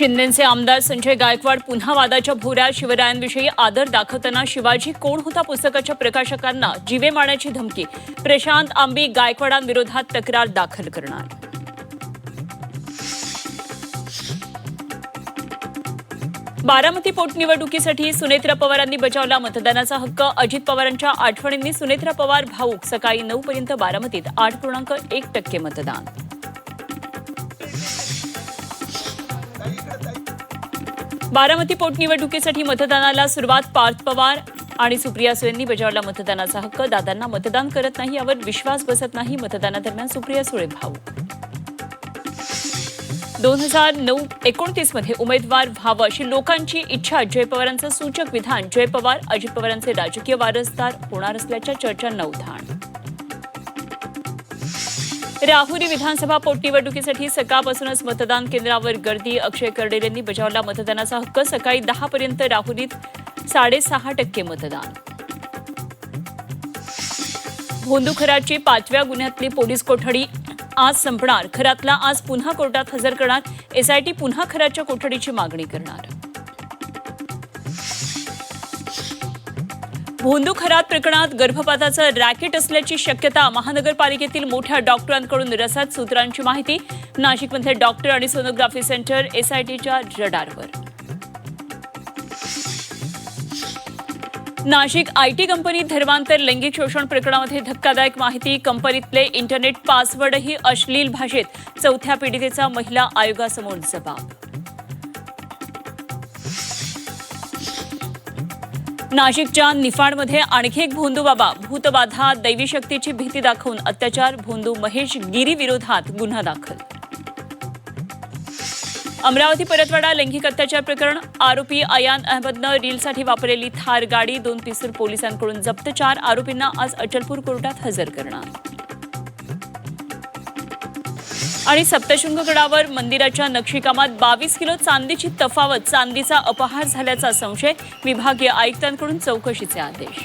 शिंदेचे आमदार संजय गायकवाड पुन्हा वादाच्या भोवऱ्यात. शिवरायांविषयी आदर दाखवताना शिवाजी कोण होता पुस्तकाच्या प्रकाशकांना जीवे मारण्याची धमकी. प्रशांत आंबी गायकवाडांविरोधात तक्रार दाखल करणार. बारामती पोटनिवडणुकीसाठी सुनेत्रा पवारांनी बजावला मतदानाचा हक्क. अजित पवारांच्या आठवणींनी सुनेत्रा पवार भावूक. सकाळी 9 पर्यंत बारामतीत 8.1% मतदान. बारामती पोटनिवडणुकीसाठी मतदानाला सुरुवात. पार्थ पवार आणि सुप्रिया सुळेंनी बजावला मतदानाचा हक्क. दादांना मतदान करत नाही यावर विश्वास बसत नाही. मतदानादरम्यान सुप्रिया सुळे भावूक. 2029 मध्ये उमेदवार व्हावं अशी लोकांची इच्छा. जय पवारांचं सूचक विधान. जय पवार अजित पवारांचे राजकीय वारसदार होणार असल्याच्या चर्चांना उधाण. राहुरी विधानसभा पोटनिवडणुकीसाठी सकाळपासूनच मतदान केंद्रावर गर्दी. अक्षय कर्डेलेंनी बजावला मतदानाचा हक्क. सकाळी 10 पर्यंत राहुरीत 6.5% मतदान. भोंदू खराची 5व्या गुन्ह्यातली पोलीस कोठडी आज संपणार. खरातला आज पुन्हा कोर्टात हजर करणार. एसआयटी पुन्हा खराच्या कोठडीची मागणी करणार. भोंदू खरात प्रकरणात गर्भपाताचं रॅकेट असल्याची शक्यता. महानगरपालिकेतील मोठ्या डॉक्टरांकडून रसद. सूत्रांची माहिती. नाशिकमध्ये डॉक्टर आणि सोनोग्राफी सेंटर एसआयटीच्या रडारवर. नाशिक आयटी कंपनीत धर्मांतर लैंगिक शोषण प्रकरणामध्ये धक्कादायक माहिती. कंपनीतले इंटरनेट पासवर्डही अश्लील भाषेत. 4थ्या पीडितेचा महिला आयोगासमोर जबाब. नाशिकच्या निफाडमध्ये आणखी एक भोंदू बाबा. भूतबाधा दैवी शक्तीची भीती दाखवून अत्याचार. भोंदू महेश गिरी विरोधात गुन्हा दाखल. अमरावती परतवाडा लैंगिक अत्याचार प्रकरण. आरोपी अयान अहमदनं रीलसाठी वापरलेली थार गाडी. 2 पिस्तूल पोलिसांकडून जप्त. 4 आरोपींना आज अचलपूर कोर्टात हजर करणार. आणि सप्तशृंगगडावर मंदिराच्या नक्षीकामात 22 किलो चांदीची तफावत. चांदीचा अपहार झाल्याचा संशय. विभागीय आयुक्तांकडून चौकशीचे आदेश.